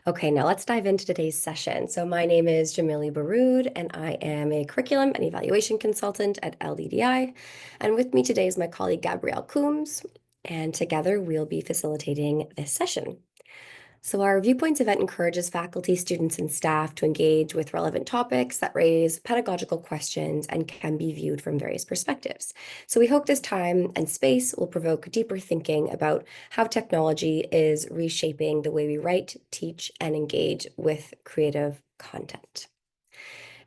Okay, now let's dive into today's session. So my name is Jamili Baroud, and I am a curriculum and evaluation consultant at LDDI. And with me today is my colleague Gabrielle Coombs, and together we'll be facilitating this session. So our Viewpoints event encourages faculty, students, and staff to engage with relevant topics that raise pedagogical questions and can be viewed from various perspectives. So we hope this time and space will provoke deeper thinking about how technology is reshaping the way we write, teach, and engage with creative content.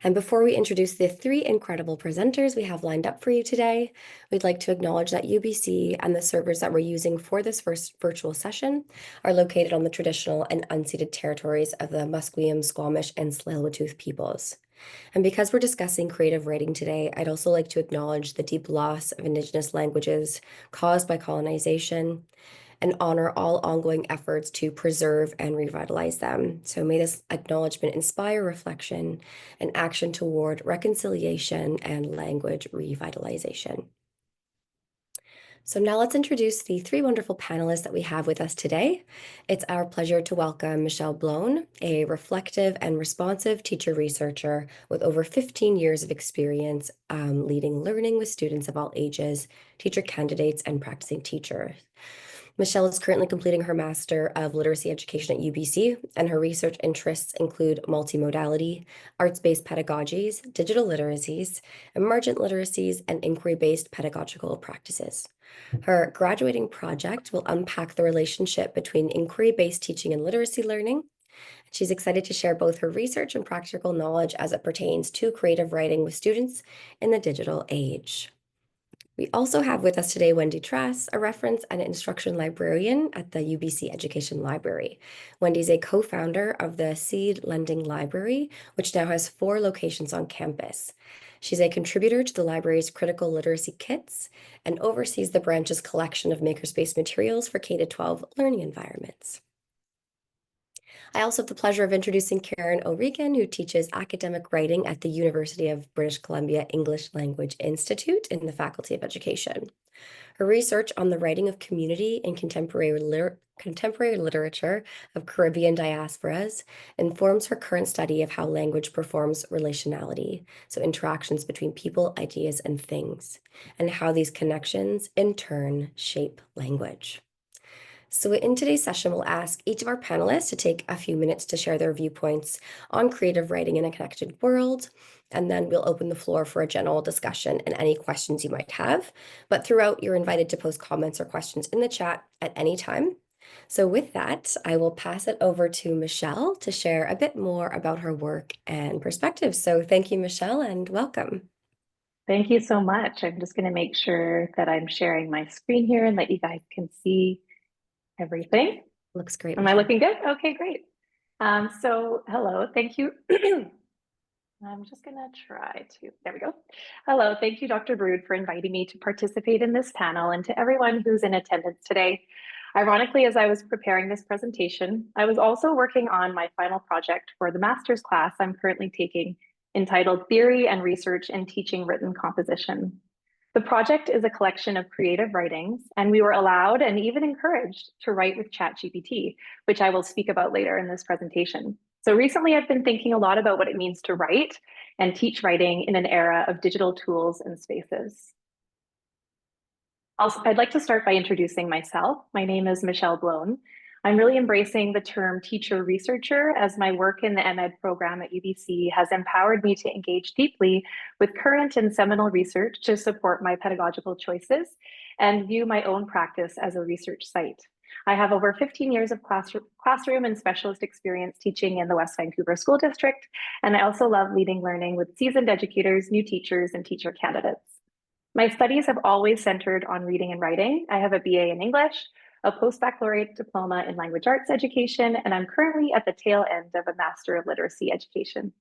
And before we introduce the three incredible presenters we have lined up for you today, we'd like to acknowledge that UBC and the servers that we're using for this first virtual session are located on the traditional and unceded territories of the Musqueam, Squamish, and Tsleil-Waututh peoples. And because we're discussing creative writing today, I'd also like to acknowledge the deep loss of Indigenous languages caused by colonization and honor all ongoing efforts to preserve and revitalize them. So may this acknowledgement inspire reflection and action toward reconciliation and language revitalization. So now let's introduce the three wonderful panelists that we have with us today. It's our pleasure to welcome Michelle Blown, a reflective and responsive teacher researcher with over 15 years of experience leading learning with students of all ages, teacher candidates, and practicing teachers. Michelle is currently completing her Master of Literacy Education at UBC, and her research interests include multimodality, arts-based pedagogies, digital literacies, emergent literacies, and inquiry-based pedagogical practices. Her graduating project will unpack the relationship between inquiry-based teaching and literacy learning. She's excited to share both her research and practical knowledge as it pertains to creative writing with students in the digital age. We also have with us today Wendy Trass, a reference and instruction librarian at the UBC Education Library. Wendy's a co-founder of the Seed Lending Library, which now has 4 locations on campus. She's a contributor to the library's critical literacy kits and oversees the branch's collection of makerspace materials for K-12 learning environments. I also have the pleasure of introducing Karen O'Regan, who teaches academic writing at the University of British Columbia English Language Institute in the Faculty of Education. Her research on the writing of community in contemporary literature of Caribbean diasporas informs her current study of how language performs relationality, so interactions between people, ideas, and things, and how these connections in turn shape language. So in today's session, we'll ask each of our panelists to take a few minutes to share their viewpoints on creative writing in a connected world, and then we'll open the floor for a general discussion and any questions you might have. But throughout, you're invited to post comments or questions in the chat at any time. So with that, I will pass it over to Michelle to share a bit more about her work and perspectives. So thank you, Michelle, and welcome. Thank you so much. I'm just going to make sure that I'm sharing my screen here and that you guys can see everything. Looks great. Am I looking good? Okay, great. So hello, thank you. I'm just gonna try to, there we go. Hello, thank you, Dr. Brood, for inviting me to participate in this panel, and to everyone who's in attendance today. Ironically, as I was preparing this presentation, I was also working on my final project for the master's class I'm currently taking, entitled Theory and Research in Teaching Written Composition. The project is a collection of creative writings, and we were allowed and even encouraged to write with ChatGPT, which I will speak about later in this presentation. So recently I've been thinking a lot about what it means to write and teach writing in an era of digital tools and spaces. I'd like to start by introducing myself. My name is Michelle Blown. I'm really embracing the term teacher researcher, as my work in the MEd program at UBC has empowered me to engage deeply with current and seminal research to support my pedagogical choices and view my own practice as a research site. I have over 15 years of classroom and specialist experience teaching in the West Vancouver School District, and I also love leading learning with seasoned educators, new teachers, and teacher candidates. My studies have always centered on reading and writing. I have a BA in English, a post-baccalaureate diploma in language arts education, and I'm currently at the tail end of a Master of Literacy Education.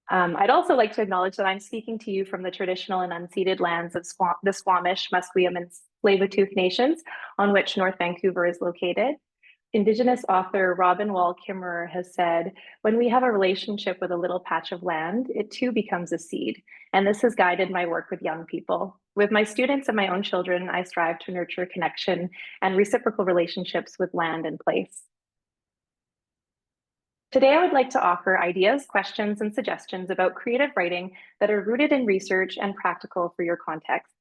I'd also like to acknowledge that I'm speaking to you from the traditional and unceded lands of the Squamish, Musqueam, and Tsleil-Waututh nations, on which North Vancouver is located. Indigenous author Robin Wall Kimmerer has said, when we have a relationship with a little patch of land, it too becomes a seed. And this has guided my work with young people. With my students and my own children, I strive to nurture connection and reciprocal relationships with land and place. Today, I would like to offer ideas, questions, and suggestions about creative writing that are rooted in research and practical for your contexts.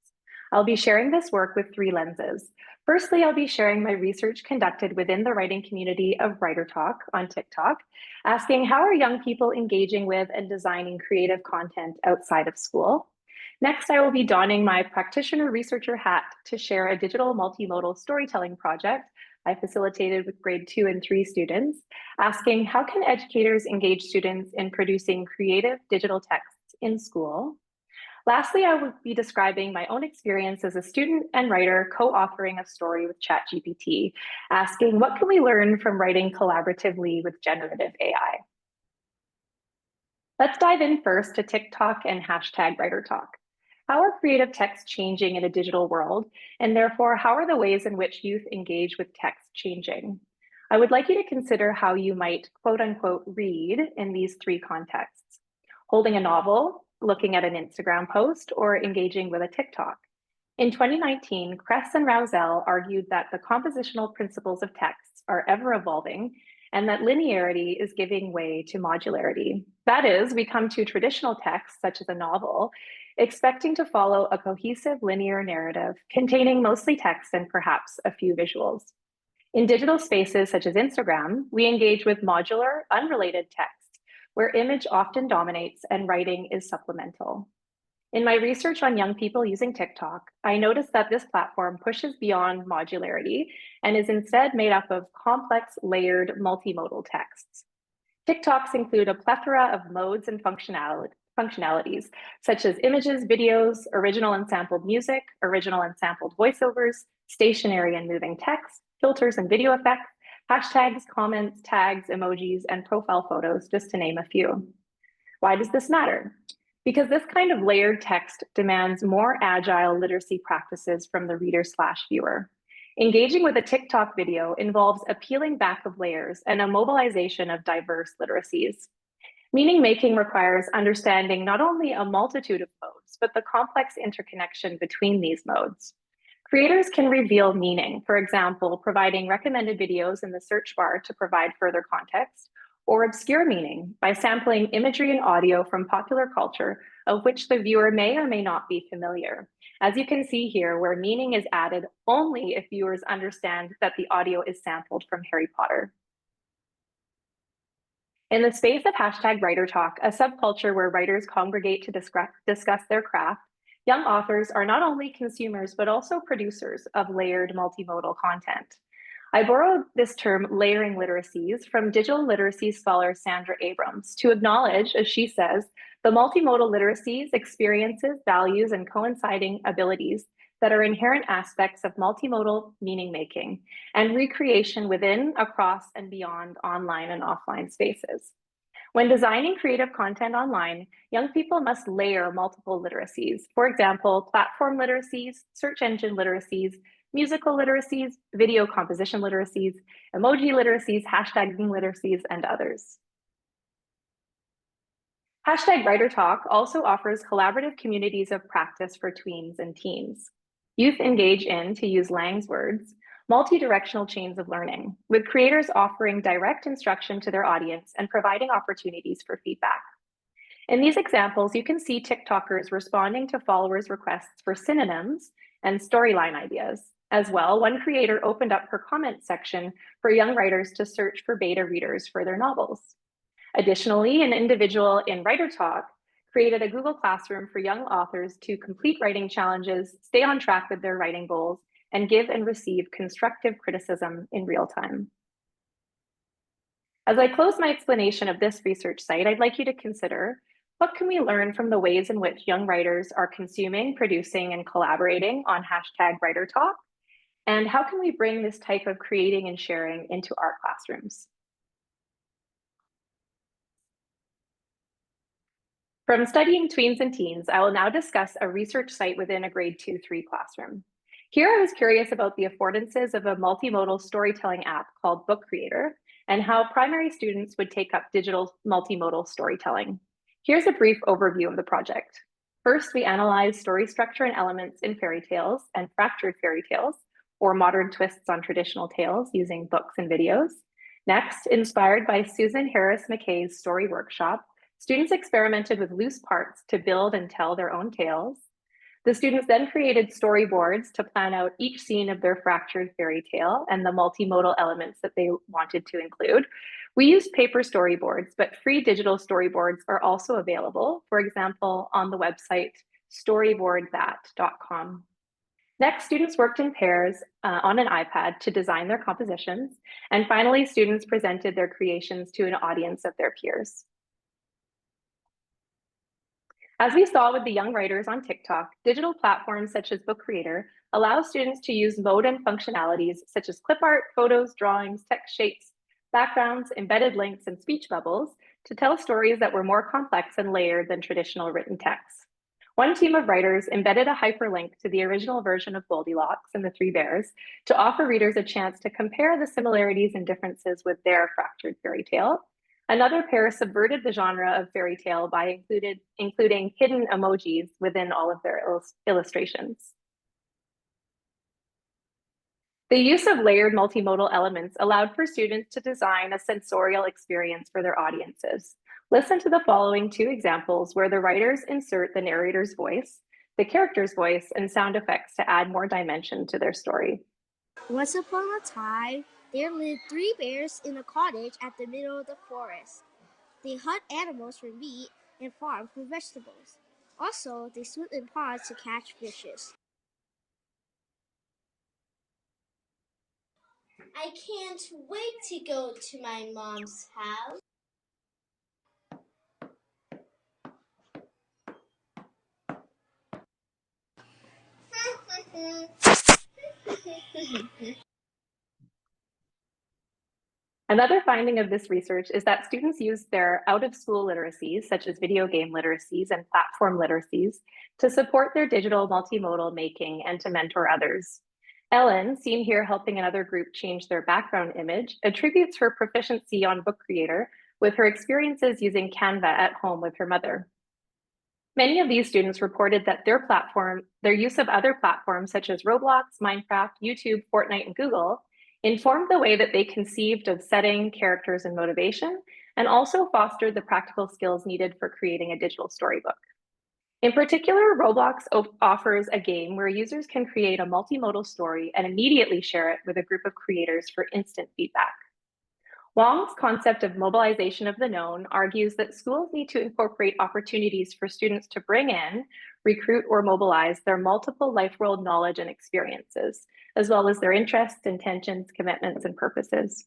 I'll be sharing this work with three lenses. Firstly, I'll be sharing my research conducted within the writing community of Writer Talk on TikTok, asking how are young people engaging with and designing creative content outside of school? Next, I will be donning my practitioner researcher hat to share a digital multimodal storytelling project I facilitated with grade 2 and 3 students, asking how can educators engage students in producing creative digital texts in school? Lastly, I will be describing my own experience as a student and writer co-authoring a story with ChatGPT, asking what can we learn from writing collaboratively with generative AI? Let's dive in first to TikTok and hashtag Writer Talk. How are creative texts changing in a digital world? And therefore, how are the ways in which youth engage with text changing? I would like you to consider how you might quote unquote read in these three contexts: holding a novel, looking at an Instagram post, or engaging with a TikTok. In 2019, Kress and Rousel argued that the compositional principles of texts are ever evolving and that linearity is giving way to modularity. That is, we come to traditional texts, such as a novel, expecting to follow a cohesive linear narrative containing mostly text and perhaps a few visuals. In digital spaces such as Instagram, we engage with modular, unrelated text, where image often dominates and writing is supplemental. In my research on young people using TikTok, I noticed that this platform pushes beyond modularity and is instead made up of complex, layered, multimodal texts. TikToks include a plethora of modes and functionalities, such as images, videos, original and sampled music, original and sampled voiceovers, stationary and moving text, filters and video effects, hashtags, comments, tags, emojis, and profile photos, just to name a few. Why does this matter? Because this kind of layered text demands more agile literacy practices from the reader/viewer. Engaging with a TikTok video involves a peeling back of layers and a mobilization of diverse literacies. Meaning making requires understanding not only a multitude of modes, but the complex interconnection between these modes. Creators can reveal meaning, for example, providing recommended videos in the search bar to provide further context, or obscure meaning by sampling imagery and audio from popular culture of which the viewer may or may not be familiar. As you can see here, where meaning is added only if viewers understand that the audio is sampled from Harry Potter. In the space of hashtag Writer Talk, a subculture where writers congregate to discuss their craft, young authors are not only consumers, but also producers of layered multimodal content. I borrowed this term layering literacies from digital literacy scholar Sandra Abrams to acknowledge, as she says, the multimodal literacies, experiences, values, and coinciding abilities that are inherent aspects of multimodal meaning making and recreation within, across, and beyond online and offline spaces. When designing creative content online, young people must layer multiple literacies. For example, platform literacies, search engine literacies, musical literacies, video composition literacies, emoji literacies, hashtagging literacies, and others. Hashtag Writer Talk also offers collaborative communities of practice for tweens and teens. Youth engage in, to use Lang's words, multi-directional chains of learning, with creators offering direct instruction to their audience and providing opportunities for feedback. In these examples, you can see TikTokers responding to followers' requests for synonyms and storyline ideas. As well, one creator opened up her comment section for young writers to search for beta readers for their novels. Additionally, an individual in Writer Talk created a Google Classroom for young authors to complete writing challenges, stay on track with their writing goals, and give and receive constructive criticism in real time. As I close my explanation of this research site, I'd like you to consider, what can we learn from the ways in which young writers are consuming, producing, and collaborating on hashtag Writer Talk? And how can we bring this type of creating and sharing into our classrooms? From studying tweens and teens, I will now discuss a research site within a grade 2-3 classroom. Here I was curious about the affordances of a multimodal storytelling app called Book Creator and how primary students would take up digital multimodal storytelling. Here's a brief overview of the project. First, we analyze story structure and elements in fairy tales and fractured fairy tales, or modern twists on traditional tales using books and videos. Next, inspired by Susan Harris McKay's story workshop, students experimented with loose parts to build and tell their own tales. The students then created storyboards to plan out each scene of their fractured fairy tale and the multimodal elements that they wanted to include. We used paper storyboards, but free digital storyboards are also available, for example, on the website storyboardthat.com. Next, students worked in pairs on an iPad to design their compositions. And finally, students presented their creations to an audience of their peers. As we saw with the young writers on TikTok, digital platforms such as Book Creator allow students to use modem functionalities such as clip art, photos, drawings, text shapes, backgrounds, embedded links, and speech bubbles to tell stories that were more complex and layered than traditional written text. One team of writers embedded a hyperlink to the original version of Goldilocks and the Three Bears to offer readers a chance to compare the similarities and differences with their fractured fairy tale. Another pair subverted the genre of fairy tale by including hidden emojis within all of their illustrations. The use of layered multimodal elements allowed for students to design a sensorial experience for their audiences. Listen to the following two examples where the writers insert the narrator's voice, the character's voice, and sound effects to add more dimension to their story. Once upon a time, there lived three bears in a cottage at the middle of the forest. They hunt animals for meat and farm for vegetables. Also, they swim in ponds to catch fishes. I can't wait to go to my mom's house. Another finding of this research is that students use their out-of-school literacies, such as video game literacies and platform literacies, to support their digital multimodal making and to mentor others. Ellen, seen here helping another group change their background image, attributes her proficiency on Book Creator with her experiences using Canva at home with her mother. Many of these students reported that their use of other platforms such as Roblox, Minecraft, YouTube, Fortnite, and Google informed the way that they conceived of setting, characters, and motivation, and also fostered the practical skills needed for creating a digital storybook. In particular, Roblox offers a game where users can create a multimodal story and immediately share it with a group of creators for instant feedback. Wong's concept of mobilization of the known argues that schools need to incorporate opportunities for students to bring in, recruit, or mobilize their multiple life world knowledge and experiences, as well as their interests, intentions, commitments, and purposes.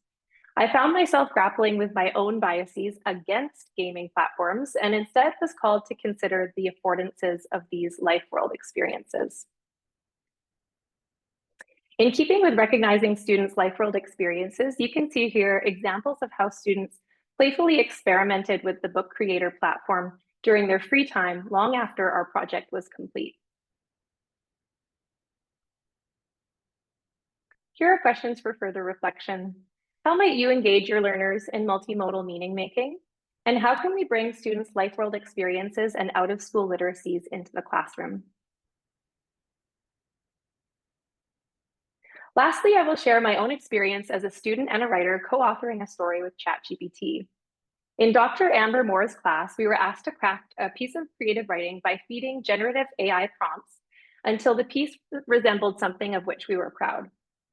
I found myself grappling with my own biases against gaming platforms and instead was called to consider the affordances of these life world experiences. In keeping with recognizing students' life world experiences, you can see here examples of how students playfully experimented with the Book Creator platform during their free time long after our project was complete. Here are questions for further reflection. How might you engage your learners in multimodal meaning making? And how can we bring students' life world experiences and out-of-school literacies into the classroom? Lastly, I will share my own experience as a student and a writer co-authoring a story with ChatGPT. In Dr. Amber Moore's class, we were asked to craft a piece of creative writing by feeding generative AI prompts until the piece resembled something of which we were proud.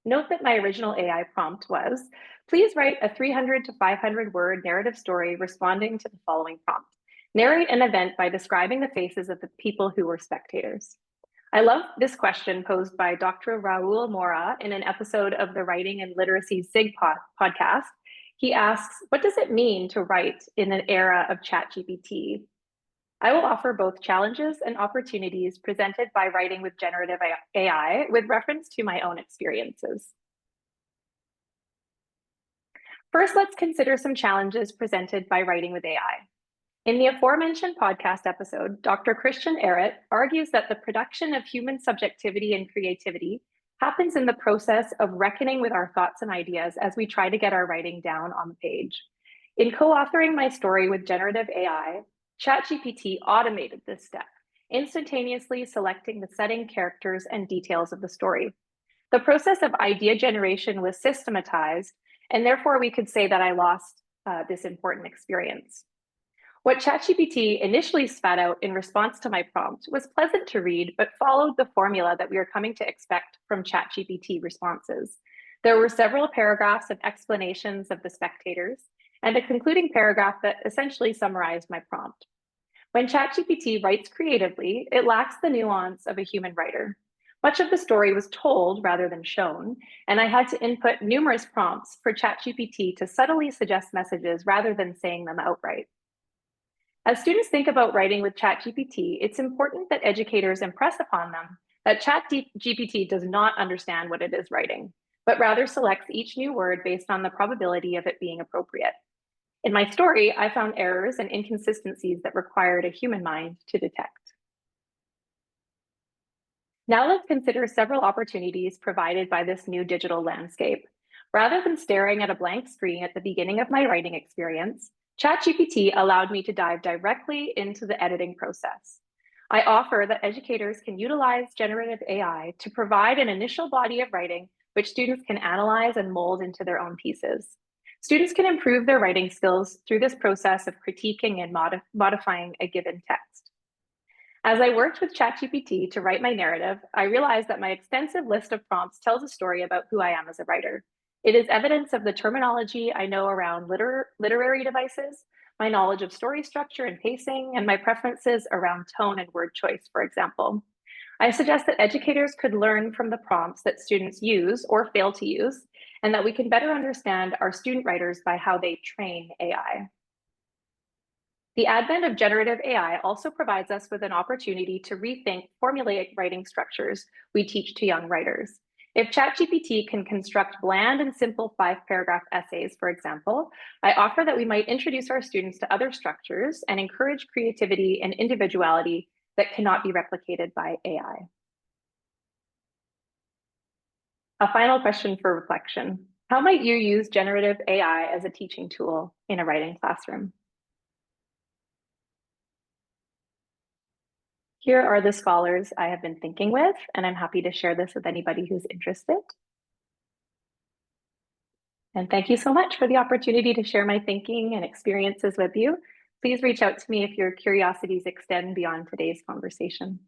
Note that my original AI prompt was, please write a 300 to 500 word narrative story responding to the following prompt. Narrate an event by describing the faces of the people who were spectators. I love this question posed by Dr. Raul Mora in an episode of the Writing and Literacy SIG podcast. He asks, what does it mean to write in an era of ChatGPT? I will offer both challenges and opportunities presented by writing with generative AI with reference to my own experiences. First, let's consider some challenges presented by writing with AI. In the aforementioned podcast episode, Dr. Christian Ehret argues that the production of human subjectivity and creativity happens in the process of reckoning with our thoughts and ideas as we try to get our writing down on the page. In co-authoring my story with generative AI, ChatGPT automated this step. instantaneously selecting the setting, characters, and details of the story. The process of idea generation was systematized, and therefore we could say that I lost this important experience. What ChatGPT initially spat out in response to my prompt was pleasant to read, but followed the formula that we are coming to expect from ChatGPT responses. There were several paragraphs of explanations of the spectators, and a concluding paragraph that essentially summarized my prompt. When ChatGPT writes creatively, it lacks the nuance of a human writer. Much of the story was told rather than shown, and I had to input numerous prompts for ChatGPT to subtly suggest messages rather than saying them outright. As students think about writing with ChatGPT, it's important that educators impress upon them that ChatGPT does not understand what it is writing, but rather selects each new word based on the probability of it being appropriate. In my story, I found errors and inconsistencies that required a human mind to detect. Now let's consider several opportunities provided by this new digital landscape. Rather than staring at a blank screen at the beginning of my writing experience, ChatGPT allowed me to dive directly into the editing process. I offer that educators can utilize generative AI to provide an initial body of writing which students can analyze and mold into their own pieces. Students can improve their writing skills through this process of critiquing and modifying a given text. As I worked with ChatGPT to write my narrative, I realized that my extensive list of prompts tells a story about who I am as a writer. It is evidence of the terminology I know around literary devices, my knowledge of story structure and pacing, and my preferences around tone and word choice, for example. I suggest that educators could learn from the prompts that students use or fail to use, and that we can better understand our student writers by how they train AI. The advent of generative AI also provides us with an opportunity to rethink formulaic writing structures we teach to young writers. If ChatGPT can construct bland and simple 5-paragraph essays, for example, I offer that we might introduce our students to other structures and encourage creativity and individuality that cannot be replicated by AI. A final question for reflection. How might you use generative AI as a teaching tool in a writing classroom? Here are the scholars I have been thinking with, and I'm happy to share this with anybody who's interested. And thank you so much for the opportunity to share my thinking and experiences with you. Please reach out to me if your curiosities extend beyond today's conversation.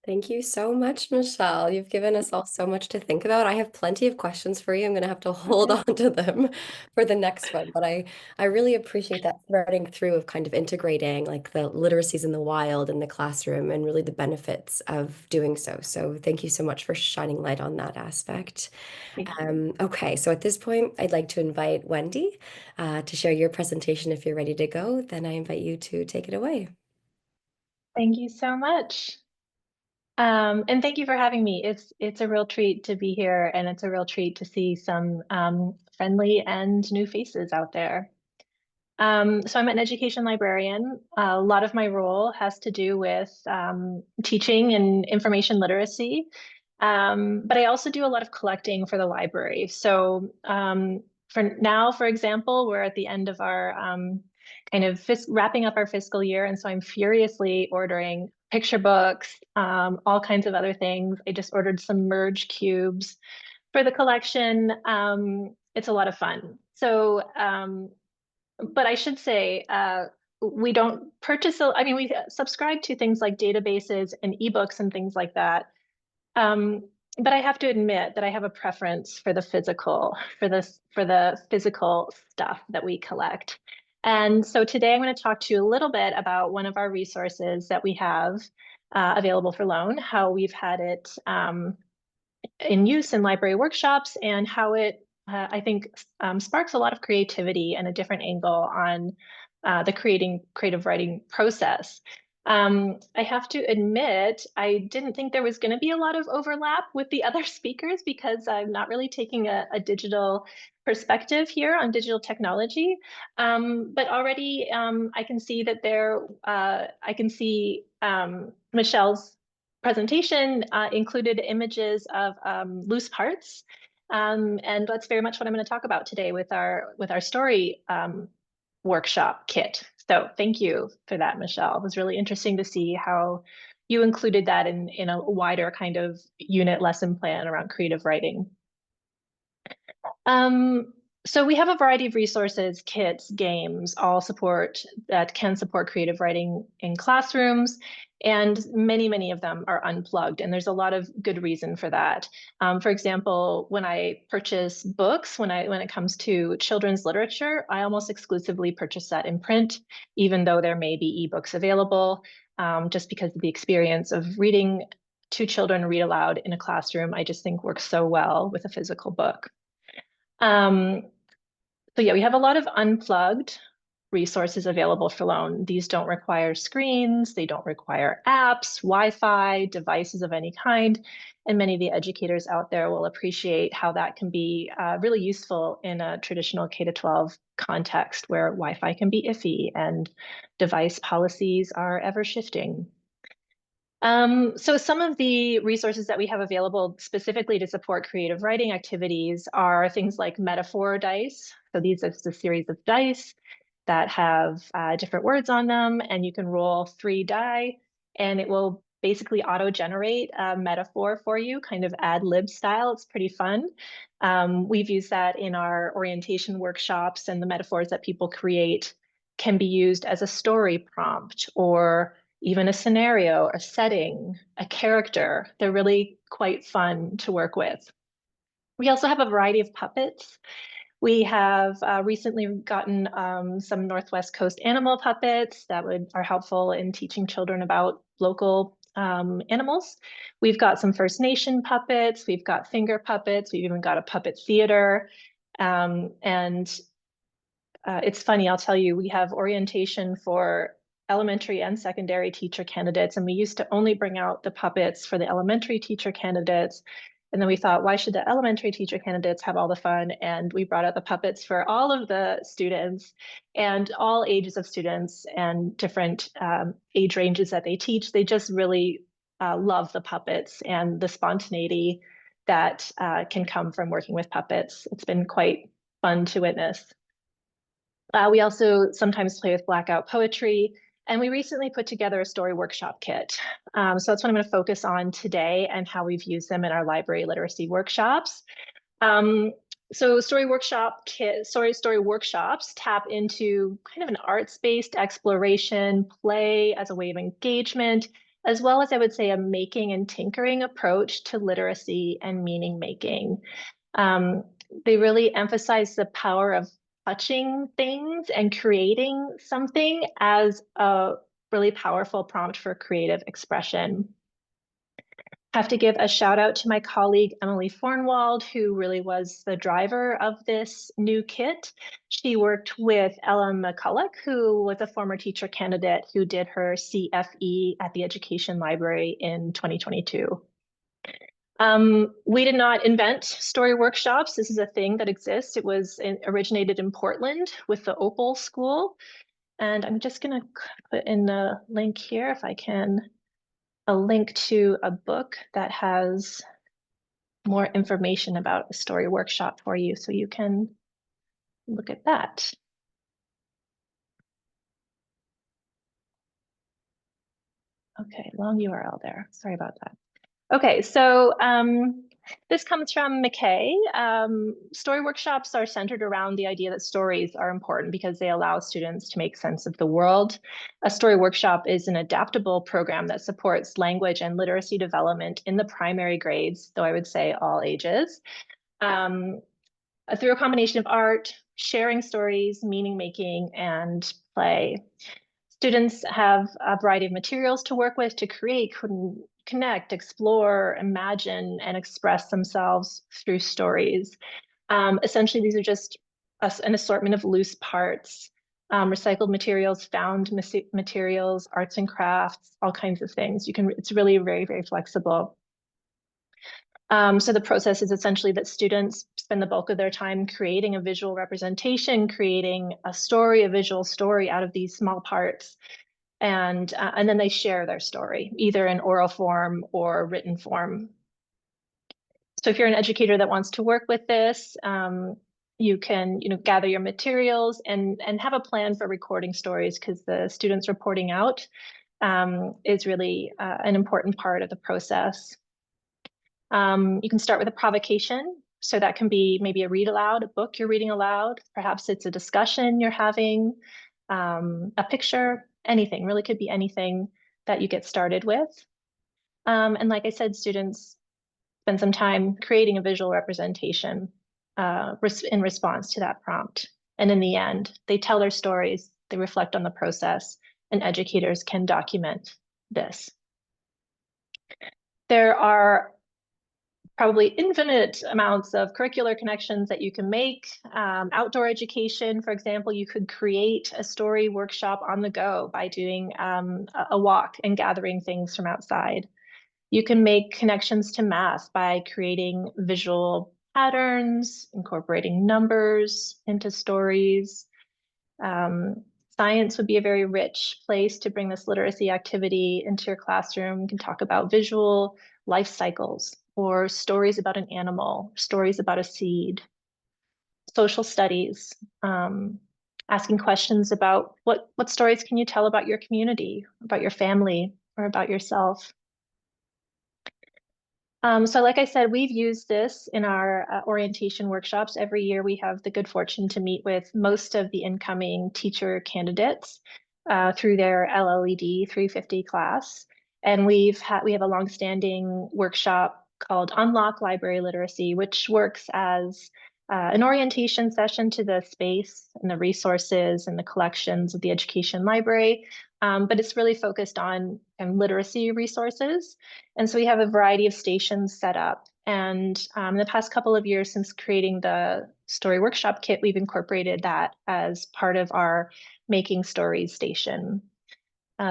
Thank you so much, Michelle. You've given us all so much to think about. I have plenty of questions for you. I'm going to have to hold on to them for the next one, but I really appreciate that threading through of kind of integrating like the literacies in the wild in the classroom and really the benefits of doing so. So thank you so much for shining light on that aspect. Okay, so at this point, I'd like to invite Wendy to share your presentation. If you're ready to go, then I invite you to take it away. Thank you so much. And thank you for having me. It's a real treat to be here, and it's a real treat to see some friendly and new faces out there. So I'm an education librarian. A lot of my role has to do with teaching and information literacy, but I also do a lot of collecting for the library. So for now, for example, we're at the end of our kind of wrapping up our fiscal year, and so I'm furiously ordering picture books, all kinds of other things. I just ordered some merge cubes for the collection. It's a lot of fun. So, but I should say, we don't purchase, I mean, we subscribe to things like databases and ebooks and things like that. But I have to admit that I have a preference for the physical, for the physical stuff that we collect. And so today I'm going to talk to you a little bit about one of our resources that we have available for loan, how we've had it in use in library workshops, and how it, I think, sparks a lot of creativity and a different angle on the creative writing process. I have to admit, I didn't think there was going to be a lot of overlap with the other speakers because I'm not really taking a digital perspective here on digital technology. But already I can see that I can see Michelle's presentation included images of loose parts. And that's very much what I'm going to talk about today with our story workshop kit. So thank you for that, Michelle. It was really interesting to see how you included that in a wider kind of unit lesson plan around creative writing. So we have a variety of resources, kits, games, all support that can support creative writing in classrooms, and many of them are unplugged, and there's a lot of good reason for that. For example, when I purchase books, when it comes to children's literature, I almost exclusively purchase that in print, even though there may be ebooks available, just because of the experience of reading to children read aloud in a classroom, I just think works so well with a physical book. Um, so yeah, we have a lot of unplugged resources available for loan. These don't require screens, they don't require apps, Wi-Fi, devices of any kind. And many of the educators out there will appreciate how that can be really useful in a traditional K-12 context where Wi-Fi can be iffy and device policies are ever shifting. So some of the resources that we have available specifically to support creative writing activities are things like metaphor dice. So these are a series of dice that have different words on them, and you can roll 3 die, and it will basically auto-generate a metaphor for you, kind of ad lib style. It's pretty fun. We've used that in our orientation workshops, and the metaphors that people create can be used as a story prompt or even a scenario, a setting, a character. They're really quite fun to work with. We also have a variety of puppets. We have recently gotten some Northwest Coast animal puppets that are helpful in teaching children about local animals. We've got some First Nation puppets. We've got finger puppets. We've even got a puppet theater. And it's funny, I'll tell you, we have orientation for elementary and secondary teacher candidates, and we used to only bring out the puppets for the elementary teacher candidates. And then we thought, why should the elementary teacher candidates have all the fun? And we brought out the puppets for all of the students and all ages of students and different age ranges that they teach. They just really love the puppets and the spontaneity that can come from working with puppets. It's been quite fun to witness. We also sometimes play with blackout poetry, and we recently put together a story workshop kit. So that's what I'm going to focus on today and how we've used them in our library literacy workshops. So story workshops tap into kind of an arts-based exploration, play as a way of engagement, as well as I would say a making and tinkering approach to literacy and meaning making. They really emphasize the power of touching things and creating something as a really powerful prompt for creative expression. Have to give a shout out to my colleague, Emily Fornwald, who really was the driver of this new kit. She worked with Ella McCulloch, who was a former teacher candidate who did her CFE at the Education Library in 2022. We did not invent story workshops. This is a thing that exists. It was originated in Portland with the Opal School. And I'm just going to put in the link here, if I can, a link to a book that has more information about a story workshop for you, so you can look at that. Okay, long URL there. Sorry about that. Okay, so this comes from McKay. Story workshops are centered around the idea that stories are important because they allow students to make sense of the world. A story workshop is an adaptable program that supports language and literacy development in the primary grades, though I would say all ages, through a combination of art, sharing stories, meaning making, and play. Students have a variety of materials to work with to create, connect, explore, imagine, and express themselves through stories. Essentially, these are just an assortment of loose parts, recycled materials, found materials, arts and crafts, all kinds of things. It's really very flexible. So the process is essentially that students spend the bulk of their time creating a visual representation, creating a story, a visual story out of these small parts. And then they share their story, either in oral form or written form. So if you're an educator that wants to work with this, You can, gather your materials and have a plan for recording stories, because the students reporting out is really an important part of the process. You can start with a provocation. So that can be maybe a read aloud, a book you're reading aloud. Perhaps it's a discussion you're having, a picture, anything, really could be anything that you get started with. And like I said, students spend some time creating a visual representation in response to that prompt. And in the end, they tell their stories, they reflect on the process, and educators can document this. There are probably infinite amounts of curricular connections that you can make. Outdoor education, for example, you could create a story workshop on the go by doing a walk and gathering things from outside. You can make connections to math by creating visual patterns, incorporating numbers into stories. Science would be a very rich place to bring this literacy activity into your classroom. You can talk about visual life cycles, or stories about an animal, stories about a seed. Social studies, asking questions about what stories can you tell about your community, about your family, or about yourself. So like I said, we've used this in our orientation workshops. Every year we have the good fortune to meet with most of the incoming teacher candidates through their LLED 350 class. And we have a longstanding workshop called Unlock Library Literacy, which works as an orientation session to the space and the resources and the collections of the education library. But it's really focused on literacy resources. And so we have a variety of stations set up. And in the past couple of years since creating the story workshop kit, we've incorporated that as part of our Making Stories station.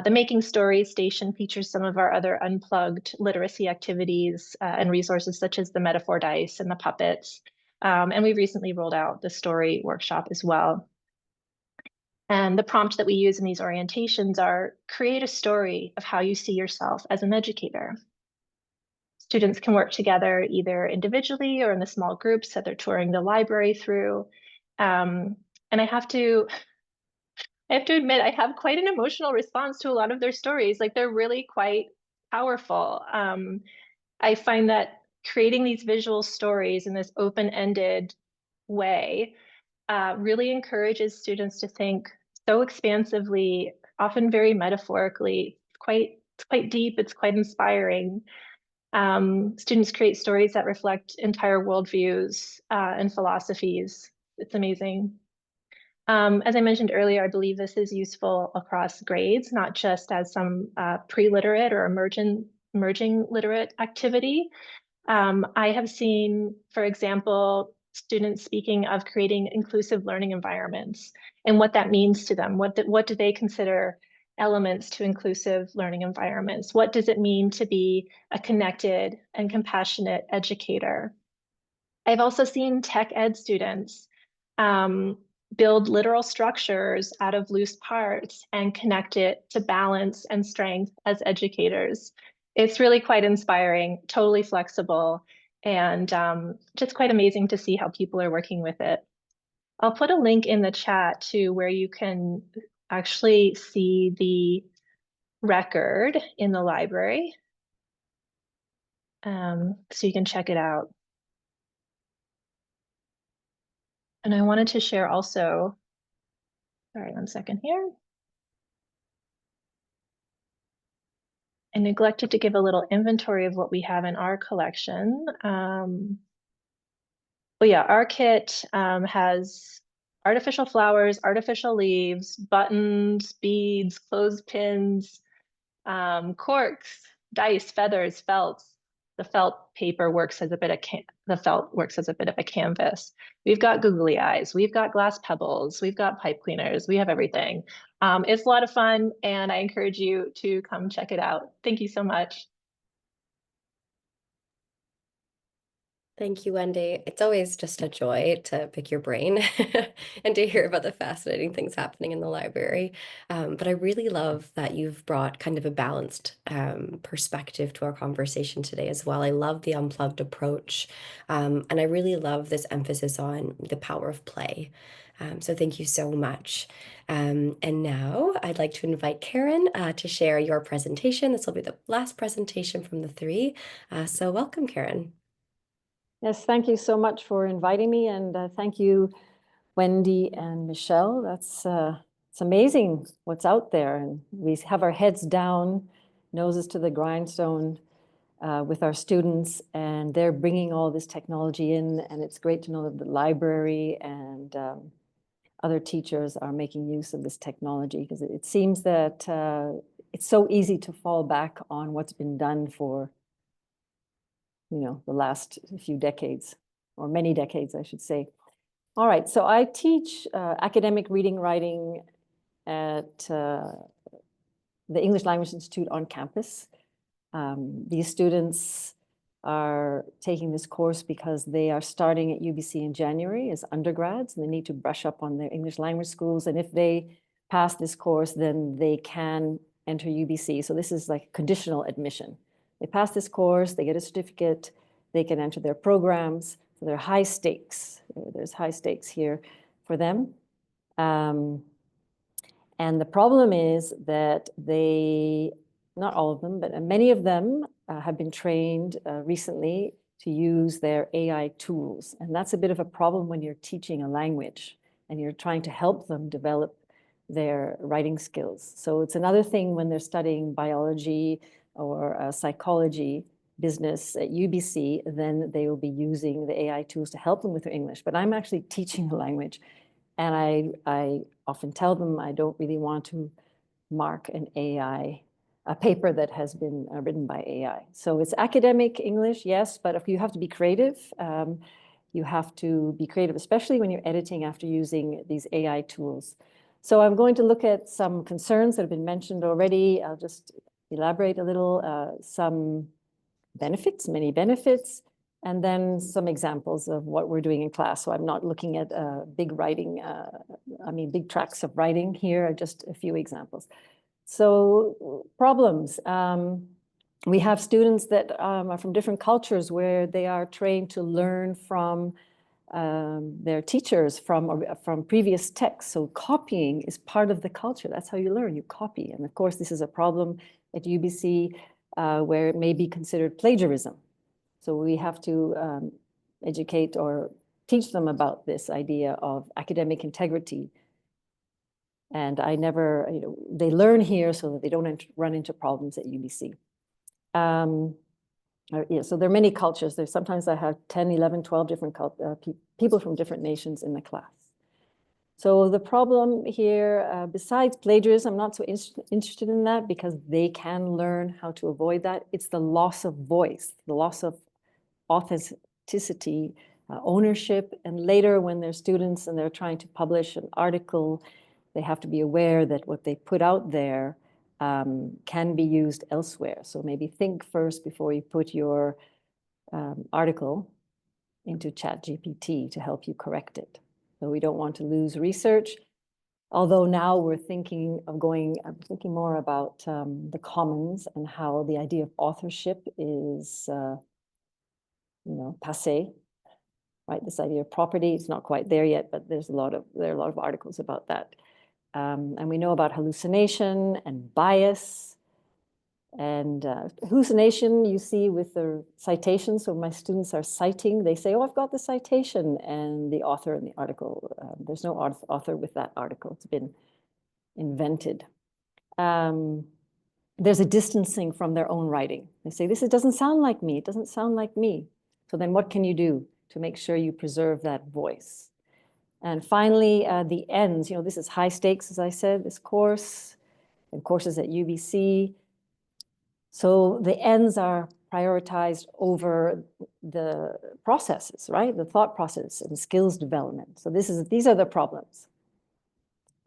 The Making Stories station features some of our other unplugged literacy activities and resources, such as the metaphor dice and the puppets. And we recently rolled out the story workshop as well. And the prompt that we use in these orientations are: create a story of how you see yourself as an educator. Students can work together either individually or in the small groups that they're touring the library through. And I have to admit, I have quite an emotional response to a lot of their stories. Like, they're really quite powerful. I find that creating these visual stories in this open-ended way really encourages students to think so expansively, often very metaphorically. It's quite deep, it's quite inspiring. Students create stories that reflect entire worldviews and philosophies. It's amazing. As I mentioned earlier, I believe this is useful across grades, not just as some pre-literate or emerging literate activity. I have seen, for example, students speaking of creating inclusive learning environments and what that means to them. What do they consider elements to inclusive learning environments? What does it mean to be a connected and compassionate educator? I've also seen tech ed students build literal structures out of loose parts and connect it to balance and strength as educators. It's really quite inspiring, totally flexible, and just quite amazing to see how people are working with it. I'll put a link in the chat to where you can actually see the record in the library, so you can check it out. And I wanted to share also, sorry, 1 second here. I neglected to give a little inventory of what we have in our collection. But yeah, our kit has artificial flowers, artificial leaves, buttons, beads, clothespins, corks, dice, feathers, felts. The felt paper works as a bit of the felt works as a bit of a canvas. We've got googly eyes, we've got glass pebbles, we've got pipe cleaners, we have everything. It's a lot of fun, and I encourage you to come check it out. Thank you so much. Thank you, Wendy. It's always just a joy to pick your brain and to hear about the fascinating things happening in the library. But I really love that you've brought kind of a balanced perspective to our conversation today as well. I love the unplugged approach, and I really love this emphasis on the power of play. So thank you so much. And now I'd like to invite Karen to share your presentation. This will be the last presentation from the three. So welcome, Karen. Yes, thank you so much for inviting me, and thank you, Wendy and Michelle. It's amazing what's out there, and we have our heads down, noses to the grindstone with our students, and they're bringing all this technology in, and it's great to know that the library and other teachers are making use of this technology, because it seems that it's so easy to fall back on what's been done for the last few decades, or many decades, I should say. All right, so I teach academic reading, writing at the English Language Institute on campus. These students are taking this course because they are starting at UBC in January as undergrads, and they need to brush up on their English language schools. And if they pass this course, then they can enter UBC. So this is like conditional admission. They pass this course, they get a certificate, they can enter their programs. So they're high stakes. There's high stakes here for them. And the problem is that not all of them, but many of them have been trained recently to use their AI tools. And that's a bit of a problem when you're teaching a language and you're trying to help them develop their writing skills. So it's another thing when they're studying biology or psychology, business at UBC, then they will be using the AI tools to help them with their English. But I'm actually teaching the language, and I often tell them I don't really want to mark a paper that has been written by AI. So it's academic English, yes, but if you have to be creative, you have to be creative, especially when you're editing after using these AI tools. So I'm going to look at some concerns that have been mentioned already. I'll just elaborate a little, some benefits, many benefits, and then some examples of what we're doing in class. So I'm not looking at big writing, big tracts of writing here, just a few examples. So problems. We have students that are from different cultures where they are trained to learn from their teachers from previous texts. So copying is part of the culture. That's how you learn, you copy. And of course, this is a problem at UBC where it may be considered plagiarism. So we have to educate or teach them about this idea of academic integrity. And they learn here so that they don't run into problems at UBC. So there are many cultures. Sometimes I have 10, 11, 12 different people from different nations in the class. So the problem here, besides plagiarism, I'm not so interested in that because they can learn how to avoid that. It's the loss of voice, the loss of authenticity, ownership. And later when they're students and they're trying to publish an article, they have to be aware that what they put out there can be used elsewhere. So maybe think first before you put your article into ChatGPT to help you correct it. So we don't want to lose research. Although now we're thinking more about the commons and how the idea of authorship is, passé, right? This idea of property, it's not quite there yet, but there are a lot of articles about that. And we know about hallucination and bias. And hallucination you see with the citation. So my students are citing, they say, oh, I've got the citation, and the author in the article, there's no author with that article. It's been invented. There's a distancing from their own writing. They say, this doesn't sound like me. It doesn't sound like me. So then what can you do to make sure you preserve that voice? And finally, the ends. This is high stakes, as I said, this course, and courses at UBC. So the ends are prioritized over the processes, right? The thought process and skills development. So these are the problems.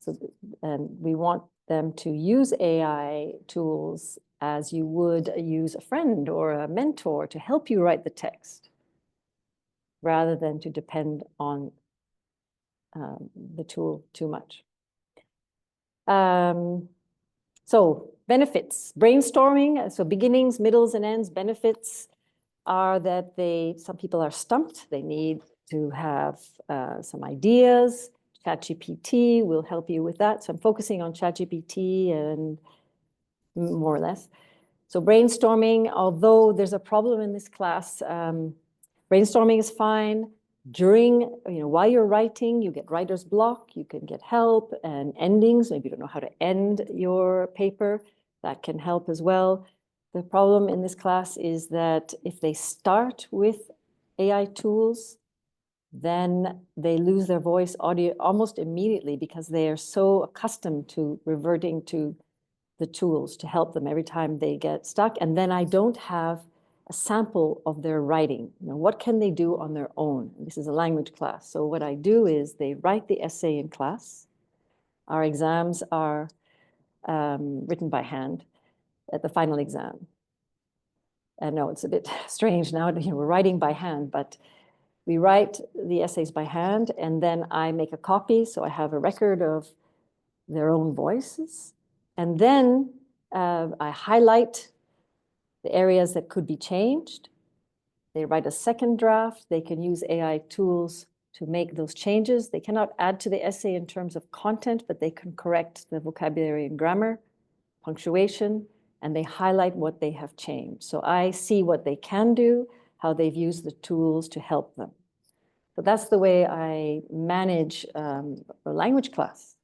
So, and we want them to use AI tools as you would use a friend or a mentor to help you write the text. rather than to depend on the tool too much. So benefits, brainstorming, so beginnings, middles, and ends. Benefits are that some people are stumped. They need to have some ideas. ChatGPT will help you with that. So I'm focusing on ChatGPT and more or less. So brainstorming, although there's a problem in this class, brainstorming is fine. While you're writing, you get writer's block, you can get help, and endings. Maybe you don't know how to end your paper. That can help as well. The problem in this class is that if they start with AI tools, then they lose their voice audio almost immediately because they are so accustomed to reverting to the tools to help them every time they get stuck. And then I don't have a sample of their writing. What can they do on their own? This is a language class. So what I do is they write the essay in class. Our exams are written by hand at the final exam. And no, it's a bit strange now. We're writing by hand, but we write the essays by hand, and then I make a copy. So I have a record of their own voices. And then I highlight the areas that could be changed. They write a second draft. They can use AI tools to make those changes. They cannot add to the essay in terms of content, but they can correct the vocabulary and grammar, punctuation, and they highlight what they have changed. So I see what they can do, how they've used the tools to help them. So that's the way I manage a language class.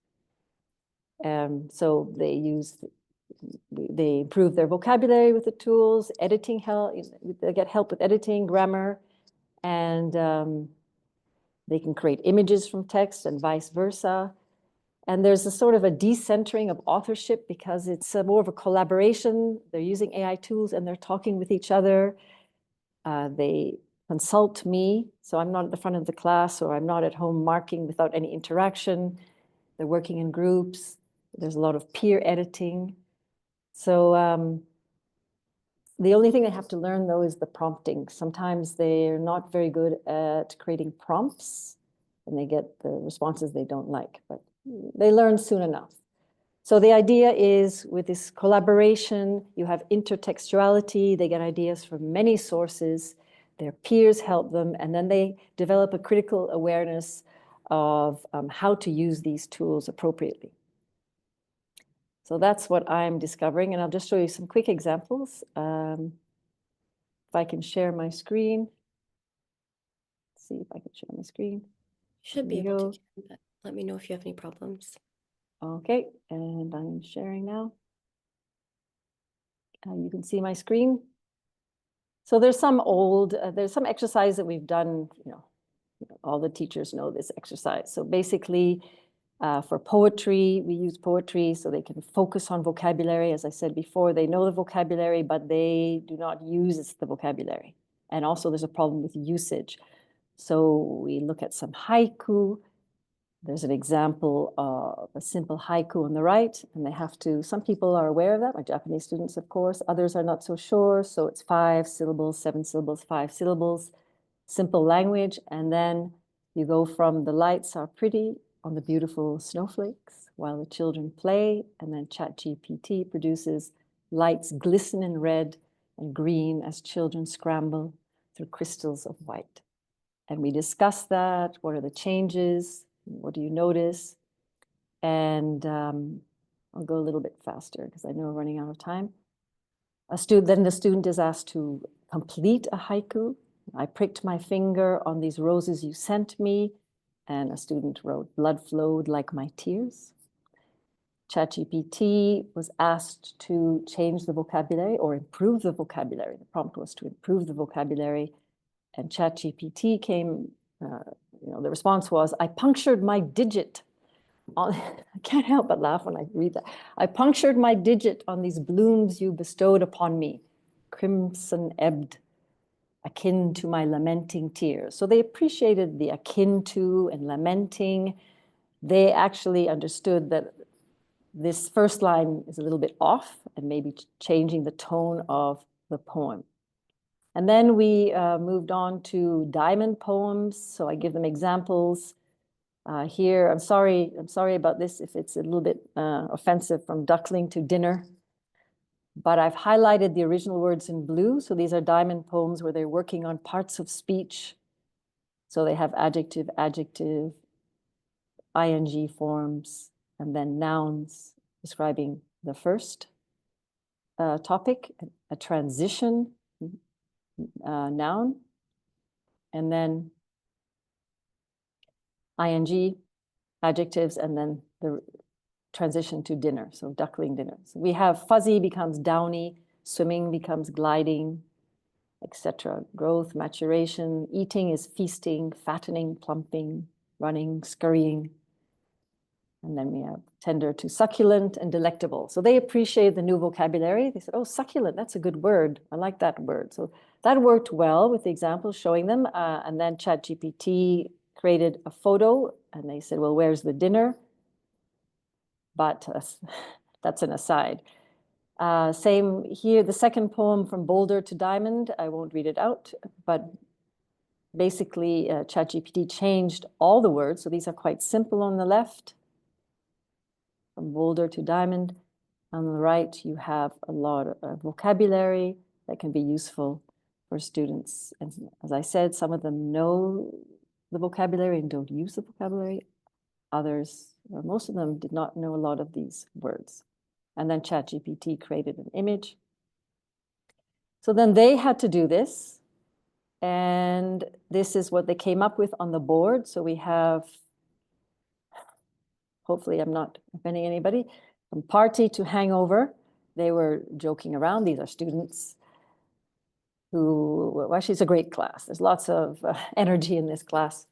So they improve their vocabulary with the tools, editing help, they get help with editing, grammar, and they can create images from text and vice versa. And there's a sort of a decentering of authorship because it's more of a collaboration. They're using AI tools and they're talking with each other. They consult me, so I'm not at the front of the class, or I'm not at home marking without any interaction. They're working in groups. There's a lot of peer editing. So the only thing they have to learn, though, is the prompting. Sometimes they're not very good at creating prompts, and they get the responses they don't like, but they learn soon enough. So the idea is with this collaboration, you have intertextuality. They get ideas from many sources. Their peers help them, and then they develop a critical awareness of how to use these tools appropriately. So that's what I'm discovering, and I'll just show you some quick examples. If I can share my screen. Let's see if I can share my screen. Should be able to, but let me know if you have any problems. Okay, and I'm sharing now. You can see my screen. So there's some exercise that we've done, all the teachers know this exercise. So basically, for poetry, we use poetry so they can focus on vocabulary. As I said before, they know the vocabulary, but they do not use the vocabulary. And also there's a problem with usage. So we look at some haiku. There's an example of a simple haiku on the right, and some people are aware of that, my Japanese students, of course. Others are not so sure. So it's 5 syllables, 7 syllables, 5 syllables, simple language. And then you go from the lights are pretty on the beautiful snowflakes while the children play. And then ChatGPT produces lights glisten in red and green as children scramble through crystals of white. And we discuss that. What are the changes? What do you notice? And I'll go a little bit faster because I know we're running out of time. Then the student is asked to complete a haiku. I pricked my finger on these roses you sent me, and a student wrote, "Blood flowed like my tears." ChatGPT was asked to change the vocabulary or improve the vocabulary. The prompt was to improve the vocabulary, and ChatGPT came, the response was, "I punctured my digit on," I can't help but laugh when I read that. "I punctured my digit on these blooms you bestowed upon me, crimson ebbed, akin to my lamenting tears." So they appreciated the akin to and lamenting. They actually understood that this first line is a little bit off and maybe changing the tone of the poem. And then we moved on to diamond poems. So I give them examples here. I'm sorry about this if it's a little bit offensive, from duckling to dinner. But I've highlighted the original words in blue. So these are diamond poems where they're working on parts of speech. So they have adjective, adjective, ing forms, and then nouns describing the first topic, a transition noun, and then ing, adjectives, and then the transition to dinner, so duckling dinner. So we have fuzzy becomes downy, swimming becomes gliding, etc. Growth, maturation, eating is feasting, fattening, plumping, running, scurrying. And then we have tender to succulent and delectable. So they appreciate the new vocabulary. They said, oh, succulent, that's a good word. I like that word. So that worked well with the examples showing them. And then ChatGPT created a photo and they said, well, where's the dinner? But that's an aside. Same here, the second poem, From Boulder to Diamond. I won't read it out, but basically ChatGPT changed all the words. So these are quite simple on the left. From boulder to diamond. On the right, you have a lot of vocabulary that can be useful for students. And as I said, some of them know the vocabulary and don't use the vocabulary. Others, or most of them, did not know a lot of these words. And then ChatGPT created an image. So then they had to do this. And this is what they came up with on the board. So we have, hopefully I'm not offending anybody, from party to hangover. They were joking around. These are students who, well, actually it's a great class. There's lots of energy in this class,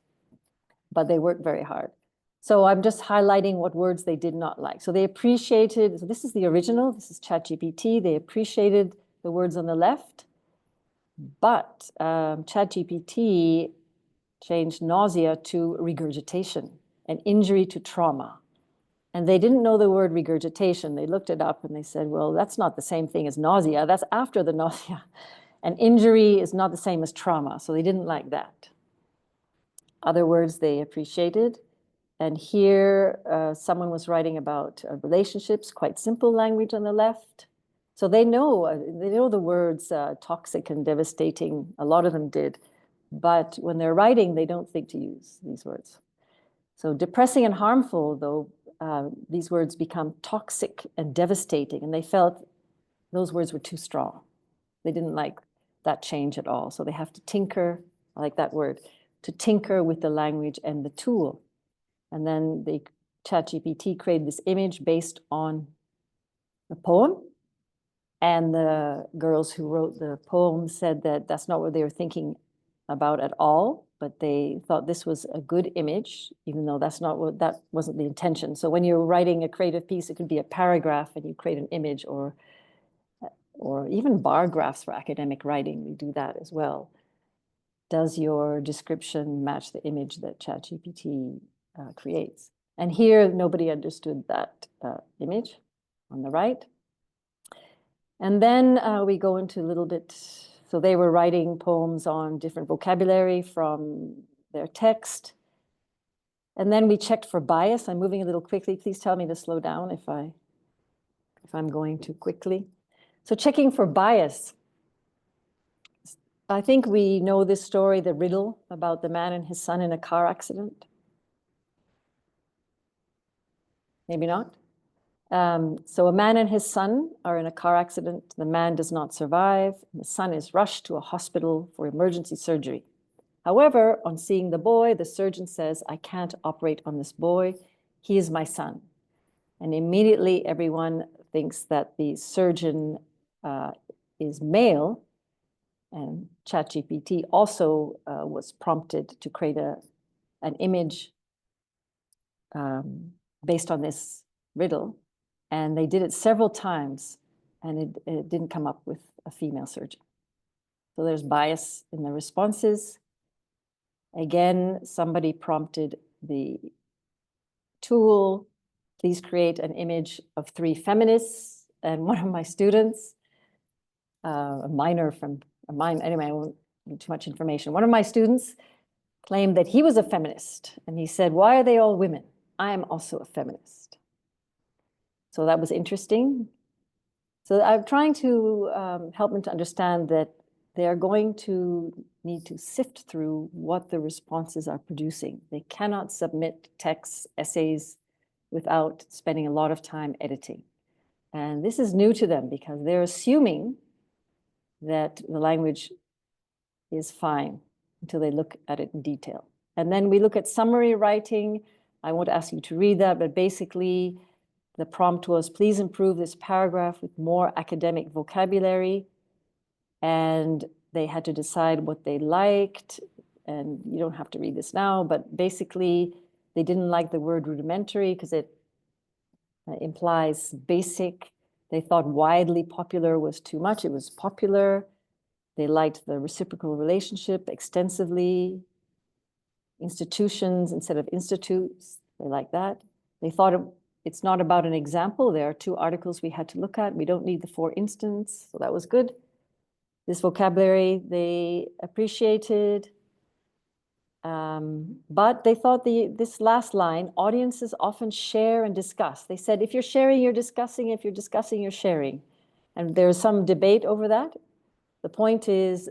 but they work very hard. So I'm just highlighting what words they did not like. So they appreciated, so this is the original, this is ChatGPT. They appreciated the words on the left, but ChatGPT changed nausea to regurgitation and injury to trauma. And they didn't know the word regurgitation. They looked it up and they said, well, that's not the same thing as nausea. That's after the nausea. And injury is not the same as trauma. So they didn't like that. Other words they appreciated. And here, someone was writing about relationships, quite simple language on the left. So they know the words toxic and devastating. A lot of them did. But when they're writing, they don't think to use these words. So depressing and harmful, though, these words become toxic and devastating, and they felt those words were too strong. They didn't like that change at all. So they have to tinker, I like that word, to tinker with the language and the tool. And then the ChatGPT created this image based on the poem. And the girls who wrote the poem said that that's not what they were thinking about at all, but they thought this was a good image, even though that wasn't the intention. So when you're writing a creative piece, it could be a paragraph and you create an image, or even bar graphs for academic writing. We do that as well. Does your description match the image that ChatGPT creates? And here, nobody understood that image on the right. And then we go into a little bit, so they were writing poems on different vocabulary from their text. And then we checked for bias. I'm moving a little quickly. Please tell me to slow down if I'm going too quickly. So checking for bias. I think we know this story, the riddle about the man and his son in a car accident. Maybe not. So a man and his son are in a car accident. The man does not survive. The son is rushed to a hospital for emergency surgery. However, on seeing the boy, the surgeon says, I can't operate on this boy. He is my son. And immediately everyone thinks that the surgeon is male. And ChatGPT also was prompted to create an image based on this riddle. And they did it several times, and it didn't come up with a female surgeon. So there's bias in the responses. Again, somebody prompted the tool, please create an image of 3 feminists. And one of my students, a minor from mine, anyway, I won't give too much information. One of my students claimed that he was a feminist, and he said, "Why are they all women? I am also a feminist." So that was interesting. So I'm trying to help them to understand that they are going to need to sift through what the responses are producing. They cannot submit texts, essays, without spending a lot of time editing. And this is new to them because they're assuming that the language is fine until they look at it in detail. And then we look at summary writing. I won't ask you to read that, but basically the prompt was, please improve this paragraph with more academic vocabulary. And they had to decide what they liked. And you don't have to read this now, but basically they didn't like the word rudimentary because it implies basic. They thought widely popular was too much. It was popular. They liked the reciprocal relationship extensively. Institutions instead of institutes, they like that. They thought it's not about an example. There are 2 articles we had to look at. We don't need the for instance, so that was good. This vocabulary they appreciated. But they thought this last line, audiences often share and discuss. They said, if you're sharing, you're discussing. If you're discussing, you're sharing. And there's some debate over that. The point is,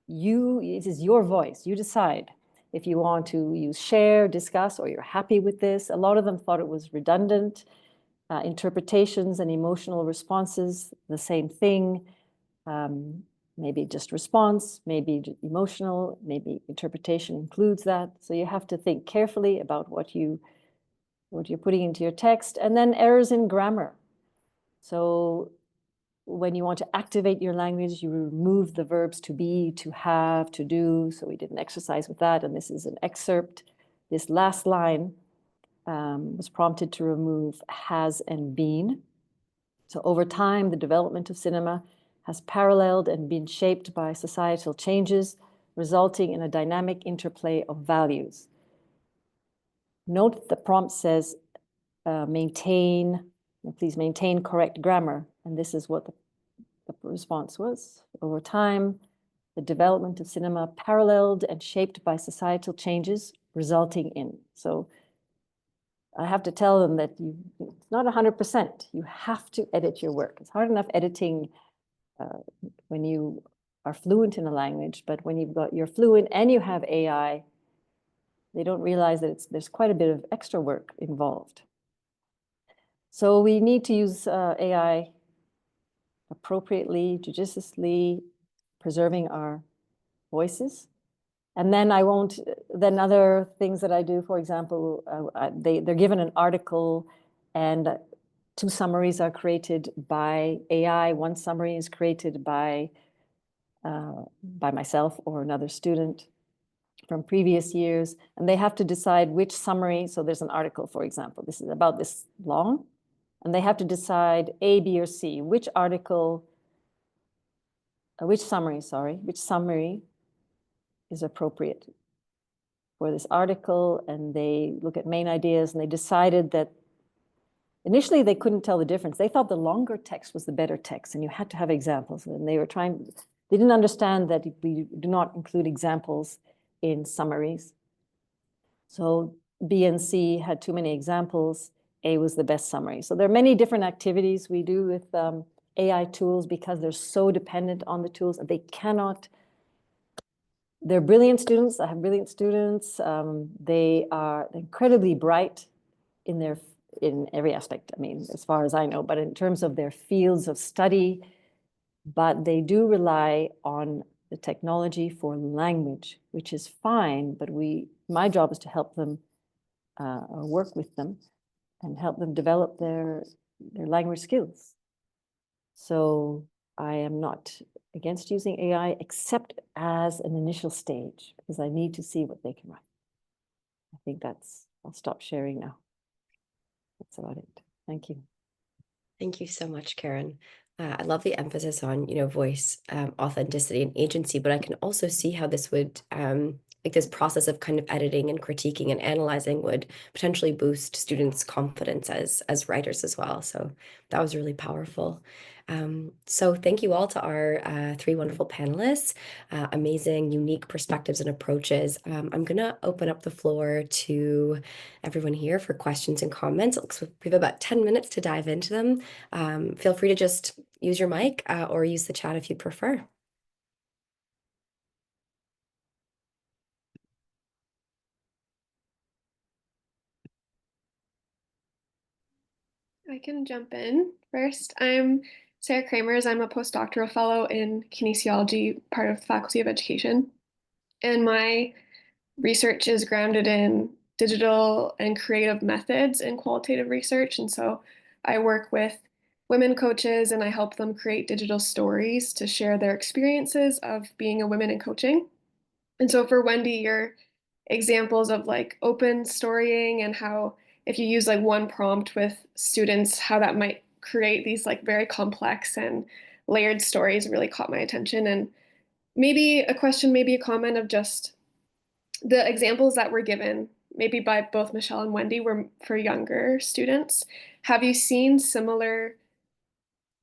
it is your voice. You decide if you want to use share, discuss, or you're happy with this. A lot of them thought it was redundant. Interpretations and emotional responses, the same thing. Maybe just response, maybe emotional, maybe interpretation includes that. So you have to think carefully about what you're putting into your text. And then errors in grammar. So when you want to activate your language, you remove the verbs to be, to have, to do. So we did an exercise with that, and this is an excerpt. This last line was prompted to remove has and been. So over time, the development of cinema has paralleled and been shaped by societal changes, resulting in a dynamic interplay of values. Note the prompt says, please maintain correct grammar. And this is what the response was. Over time, the development of cinema paralleled and shaped by societal changes, resulting in. So I have to tell them that it's not 100%. You have to edit your work. It's hard enough editing when you are fluent in a language, but when you're fluent and you have AI, they don't realize that there's quite a bit of extra work involved. So we need to use AI appropriately, judiciously, preserving our voices. And then then other things that I do, for example, they're given an article and 2 summaries are created by AI. 1 summary is created by myself or another student from previous years, and they have to decide which summary. So there's an article, for example, this is about this long, and they have to decide A, B, or C, which summary is appropriate for this article. And they look at main ideas, and they decided that initially they couldn't tell the difference. They thought the longer text was the better text, and you had to have examples. And they didn't understand that we do not include examples in summaries. So B and C had too many examples. A was the best summary. So there are many different activities we do with AI tools because they're so dependent on the tools, and they're brilliant students. I have brilliant students. They are incredibly bright in every aspect. I mean, as far as I know, but in terms of their fields of study, but they do rely on the technology for language, which is fine, but my job is to help them or work with them and help them develop their language skills. So I am not against using AI except as an initial stage because I need to see what they can write. I think I'll stop sharing now. That's about it. Thank you. Thank you so much, Karen. I love the emphasis on, voice, authenticity, and agency, but I can also see how this would like this process of kind of editing and critiquing and analyzing would potentially boost students' confidence as writers as well. So that was really powerful. So thank you all to our three wonderful panelists, amazing, unique perspectives and approaches. I'm gonna open up the floor to everyone here for questions and comments. It looks like we have about 10 minutes to dive into them. Feel free to just use your mic or use the chat if you prefer. I can jump in first. I'm Sarah Kramers. I'm a postdoctoral fellow in kinesiology, part of the Faculty of Education. And my research is grounded in digital and creative methods in qualitative research. And so I work with women coaches and I help them create digital stories to share their experiences of being a woman in coaching. And so for Wendy, your examples of like open storying and how if you use like one prompt with students, how that might create these like very complex and layered stories really caught my attention. And maybe a question, maybe a comment of just the examples that were given, maybe by both Michelle and Wendy, were for younger students. Have you seen similar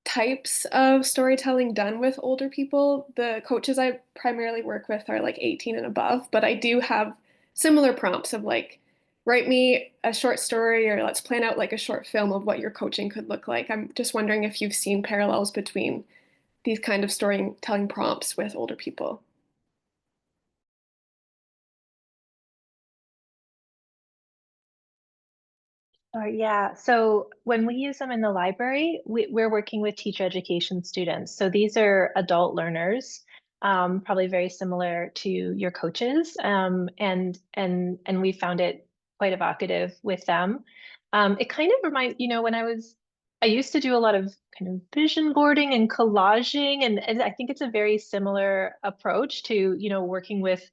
types of storytelling done with older people? The coaches I primarily work with are like 18 and above, but I do have similar prompts of like, write me a short story or let's plan out like a short film of what your coaching could look like. I'm just wondering if you've seen parallels between these kind of storytelling prompts with older people. Yeah, so when we use them in the library, we're working with teacher education students. So these are adult learners, probably very similar to your coaches, and we found it quite evocative with them. It kind of reminds, when I used to do a lot of kind of vision boarding and collaging, and I think it's a very similar approach to, working with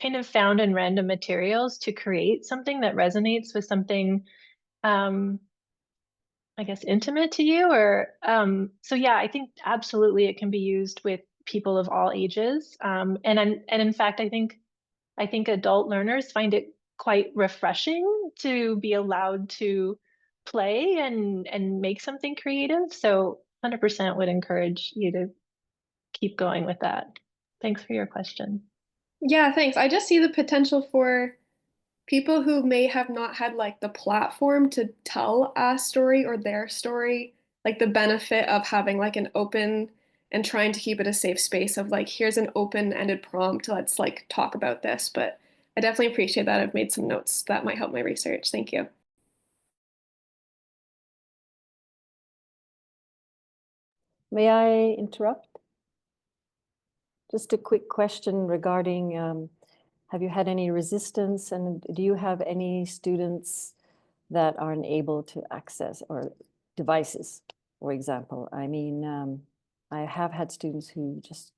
kind of found and random materials to create something that resonates with something um I guess intimate to you or so yeah, I think absolutely it can be used with people of all ages. And in fact I think adult learners find it quite refreshing to be allowed to play and make something creative. So 100% would encourage you to keep going with that. Thanks for your question. Yeah, thanks. I just see the potential for people who may have not had like the platform to tell a story or their story, like the benefit of having like an open and trying to keep it a safe space of like, here's an open-ended prompt, let's like talk about this. But I definitely appreciate that. I've made some notes that might help my research. Thank you. May I interrupt? Just a quick question regarding, have you had any resistance and do you have any students that aren't able to access or devices, for example? I mean, I have had students who just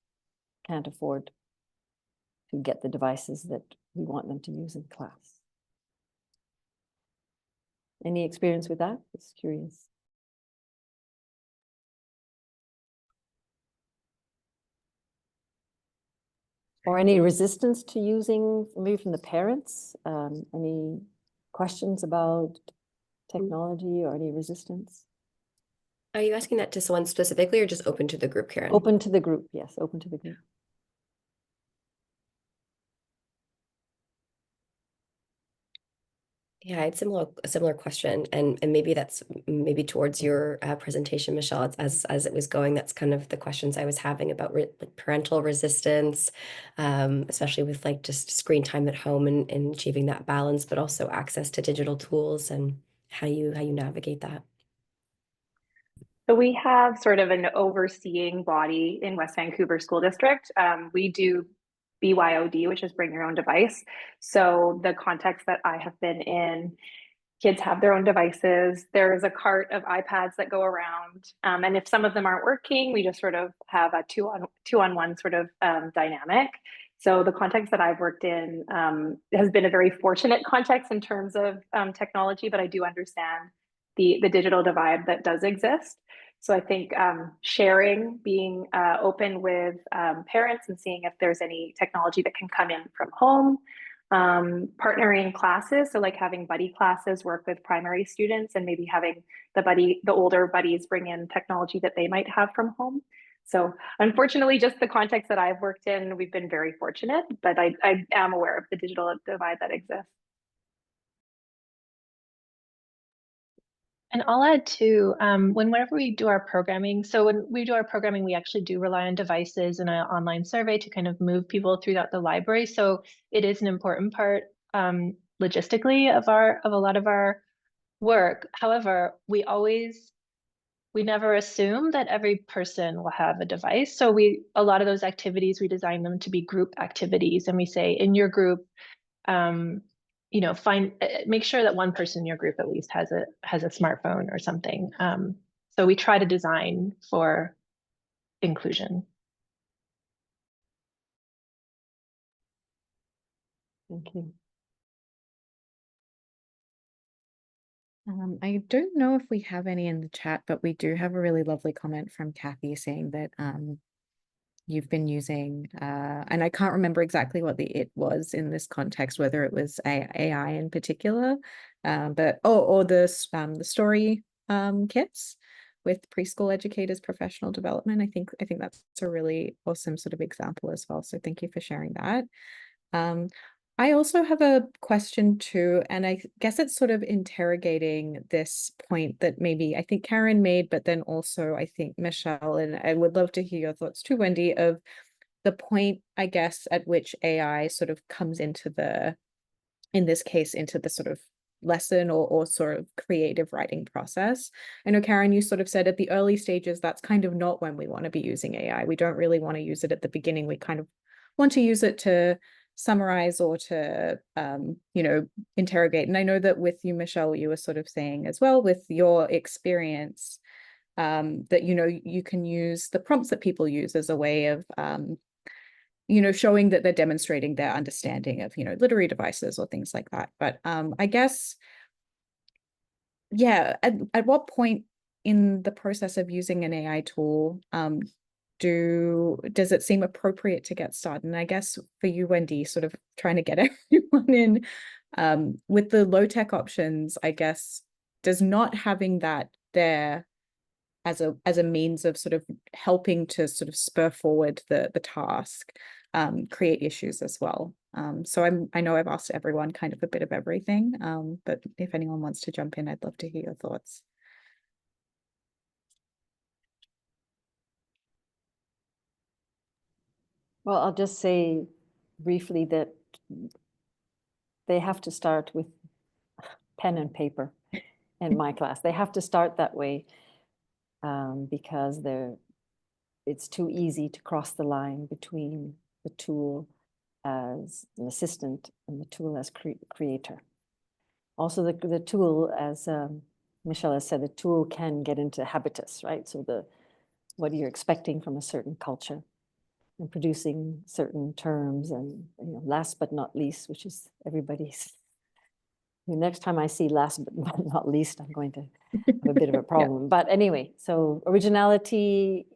can't afford to get the devices that we want them to use in class. Any experience with that? Just curious. Or any resistance to using, maybe from the parents? Any questions about technology or any resistance? Are you asking that to someone specifically or just open to the group, Karen? Open to the group, yes, open to the group. Yeah, it's a similar question, and maybe that's maybe towards your presentation, Michelle. As it was going, that's kind of the questions I was having about like parental resistance, especially with like just screen time at home and achieving that balance, but also access to digital tools and how you navigate that. So we have sort of an overseeing body in West Vancouver School District. We do BYOD, which is bring your own device. So the context that I have been in, kids have their own devices. There is a cart of iPads that go around. And if some of them aren't working, we just sort of have a two on one sort of dynamic. So the context that I've worked in has been a very fortunate context in terms of technology, but I do understand the digital divide that does exist. So I think sharing, being open with parents and seeing if there's any technology that can come in from home, partnering classes. So like having buddy classes work with primary students and maybe having the older buddies bring in technology that they might have from home. So unfortunately, just the context that I've worked in, we've been very fortunate, but I am aware of the digital divide that exists. And I'll add too, whenever we do our programming, so when we do our programming, we actually do rely on devices and an online survey to kind of move people throughout the library. So it is an important part logistically of a lot of our work. However, we never assume that every person will have a device. So a lot of those activities, we design them to be group activities, and we say in your group, make sure that one person in your group at least has a smartphone or something. So we try to design for inclusion. Thank you. I don't know if we have any in the chat, but we do have a really lovely comment from Kathy saying that you've been using, and I can't remember exactly what the it was in this context, whether it was AI in particular, but or the story kits with preschool educators professional development. I think that's a really awesome sort of example as well. So thank you for sharing that. I also have a question too, and I guess it's sort of interrogating this point that maybe I think Karen made, but then also I think Michelle, and I would love to hear your thoughts too, Wendy, of the point, I guess, at which AI sort of comes into in this case, into the sort of lesson or sort of creative writing process. I know, Karen, you sort of said at the early stages, that's kind of not when we want to be using AI. We don't really want to use it at the beginning. We kind of want to use it to summarize or to interrogate. And I know that with you, Michelle, you were sort of saying as well with your experience that you can use the prompts that people use as a way of showing that they're demonstrating their understanding of literary devices or things like that. But I guess at what point in the process of using an AI tool does it seem appropriate to get started? And I guess for you, Wendy, sort of trying to get everyone in with the low tech options, I guess, does not having that there as a means of sort of helping to sort of spur forward the task create issues as well. So I know I've asked everyone kind of a bit of everything, but if anyone wants to jump in, I'd love to hear your thoughts. Well, I'll just say briefly that they have to start with pen and paper in my class. They have to start that way because it's too easy to cross the line between the tool as an assistant and the tool as creator. Also, the tool, as Michelle has said, the tool can get into habitus, right? So what you're expecting from a certain culture and producing certain terms, and last but not least, which is everybody's. The next time I see last but not least, I'm going to have a bit of a problem. But anyway, so originality,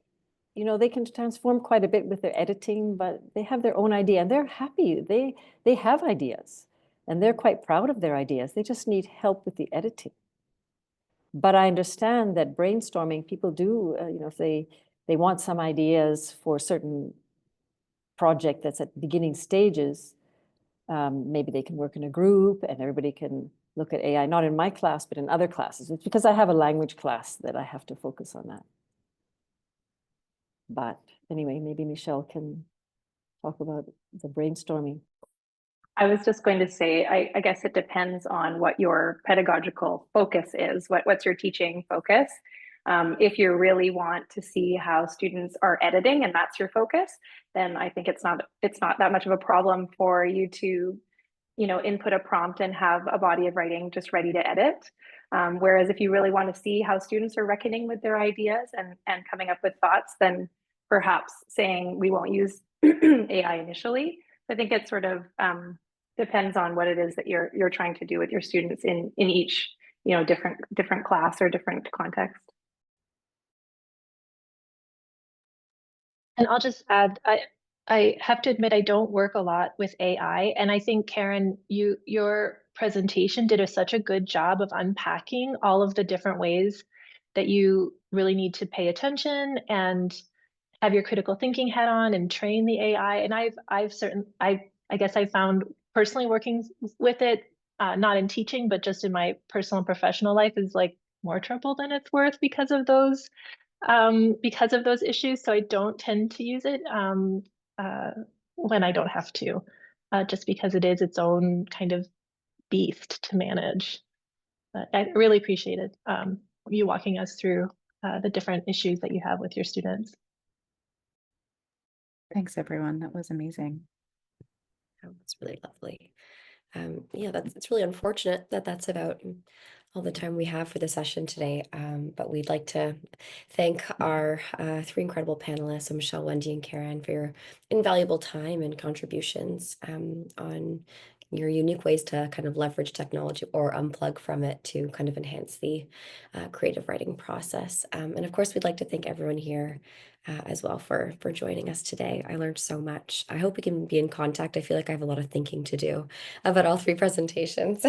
they can transform quite a bit with their editing, but they have their own idea and they're happy. They have ideas and they're quite proud of their ideas. They just need help with the editing. But I understand that brainstorming, people do, if they want some ideas for a certain project that's at beginning stages, maybe they can work in a group and everybody can look at AI, not in my class, but in other classes. It's because I have a language class that I have to focus on that. But anyway, maybe Michelle can talk about the brainstorming. I was just going to say, I guess it depends on what your pedagogical focus is. What's your teaching focus? If you really want to see how students are editing and that's your focus, then I think it's not that much of a problem for you to, input a prompt and have a body of writing just ready to edit. Whereas if you really want to see how students are reckoning with their ideas and coming up with thoughts, then perhaps saying we won't use AI initially. I think it sort of depends on what it is that you're trying to do with your students in each different class or different context. And I'll just add, I have to admit I don't work a lot with AI, and I think Karen, your presentation did such a good job of unpacking all of the different ways that you really need to pay attention and have your critical thinking head on and train the AI. And I guess I found personally working with it, not in teaching, but just in my personal and professional life, is like more trouble than it's worth because of those issues. So I don't tend to use it uh, when I don't have to, just because it is its own kind of beast to manage. But I really appreciated you walking us through the different issues that you have with your students. Thanks, everyone. That was amazing. Oh, it's really lovely. Yeah, it's really unfortunate that that's about all the time we have for the session today. But we'd like to thank our three incredible panelists, so Michelle, Wendy, and Karen, for your invaluable time and contributions on your unique ways to kind of leverage technology or unplug from it to kind of enhance the creative writing process. And of course, we'd like to thank everyone here as well for joining us today. I learned so much. I hope we can be in contact. I feel like I have a lot of thinking to do about all three presentations.